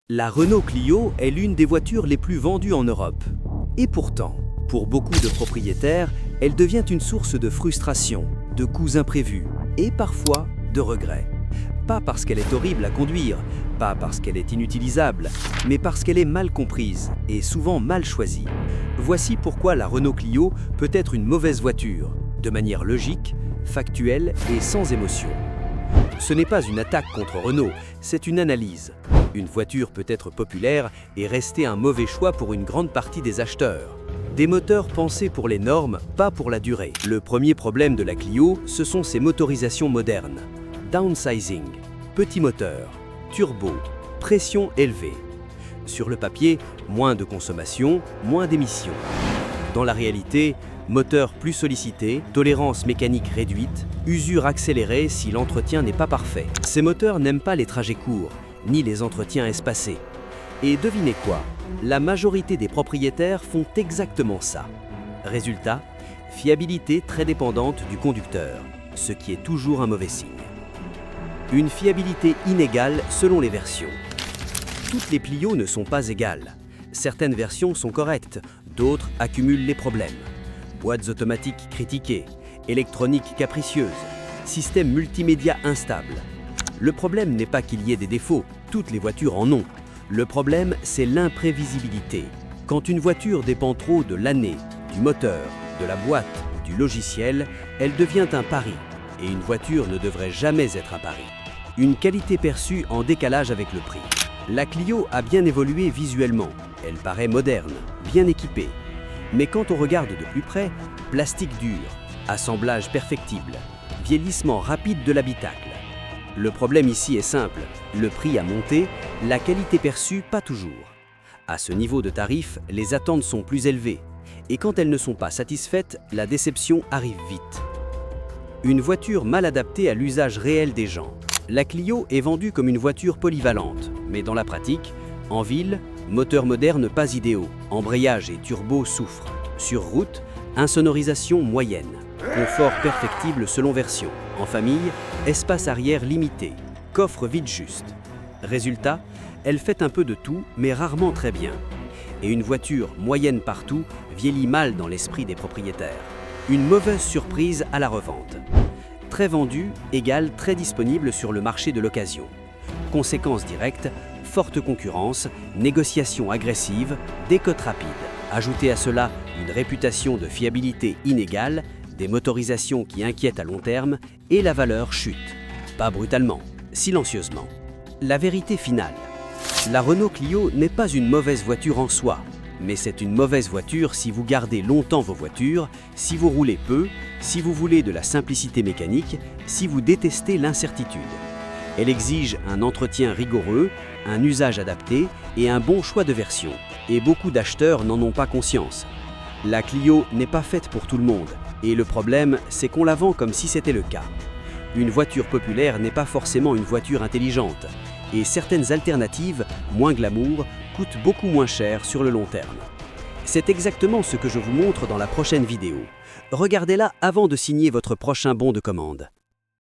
La Renault Clio est l'une des voitures les plus vendues en Europe. Et pourtant, pour beaucoup de propriétaires, elle devient une source de frustration, de coûts imprévus et parfois de regrets. Pas parce qu'elle est horrible à conduire, pas parce qu'elle est inutilisable, mais parce qu'elle est mal comprise et souvent mal choisie. Voici pourquoi la Renault Clio peut être une mauvaise voiture, de manière logique, factuelle et sans émotion. Ce n'est pas une attaque contre Renault, c'est une analyse. Une voiture peut être populaire et rester un mauvais choix pour une grande partie des acheteurs. Des moteurs pensés pour les normes, pas pour la durée. Le premier problème de la Clio, ce sont ses motorisations modernes. Downsizing, petit moteur, turbo, pression élevée. Sur le papier, moins de consommation, moins d'émissions. Dans la réalité, moteur plus sollicité, tolérance mécanique réduite, usure accélérée si l'entretien n'est pas parfait. Ces moteurs n'aiment pas les trajets courts, ni les entretiens espacés. Et devinez quoi? La majorité des propriétaires font exactement ça. Résultat, fiabilité très dépendante du conducteur, ce qui est toujours un mauvais signe. Une fiabilité inégale selon les versions. Toutes les Clio ne sont pas égales. Certaines versions sont correctes, d'autres accumulent les problèmes. Boîtes automatiques critiquées, électronique capricieuse, système multimédia instable. Le problème n'est pas qu'il y ait des défauts, toutes les voitures en ont. Le problème, c'est l'imprévisibilité. Quand une voiture dépend trop de l'année, du moteur, de la boîte ou du logiciel, elle devient un pari. Et une voiture ne devrait jamais être un pari. Une qualité perçue en décalage avec le prix. La Clio a bien évolué visuellement. Elle paraît moderne, bien équipée. Mais quand on regarde de plus près, plastique dur, assemblage perfectible, vieillissement rapide de l'habitacle. Le problème ici est simple, le prix a monté, la qualité perçue pas toujours. À ce niveau de tarif, les attentes sont plus élevées, et quand elles ne sont pas satisfaites, la déception arrive vite. Une voiture mal adaptée à l'usage réel des gens. La Clio est vendue comme une voiture polyvalente, mais dans la pratique, en ville, moteurs modernes pas idéaux, embrayage et turbo souffrent. Sur route, insonorisation moyenne. Confort perfectible selon version. En famille, espace arrière limité. Coffre vide juste. Résultat, elle fait un peu de tout, mais rarement très bien. Et une voiture moyenne partout vieillit mal dans l'esprit des propriétaires. Une mauvaise surprise à la revente. Très vendue égale très disponible sur le marché de l'occasion. Conséquence directe, forte concurrence, négociations agressives, décote rapide. Ajoutez à cela une réputation de fiabilité inégale, des motorisations qui inquiètent à long terme et la valeur chute. Pas brutalement, silencieusement. La vérité finale. La Renault Clio n'est pas une mauvaise voiture en soi, mais c'est une mauvaise voiture si vous gardez longtemps vos voitures, si vous roulez peu, si vous voulez de la simplicité mécanique, si vous détestez l'incertitude. Elle exige un entretien rigoureux, un usage adapté et un bon choix de version. Et beaucoup d'acheteurs n'en ont pas conscience. La Clio n'est pas faite pour tout le monde. Et le problème, c'est qu'on la vend comme si c'était le cas. Une voiture populaire n'est pas forcément une voiture intelligente. Et certaines alternatives, moins glamour, coûtent beaucoup moins cher sur le long terme. C'est exactement ce que je vous montre dans la prochaine vidéo. Regardez-la avant de signer votre prochain bon de commande.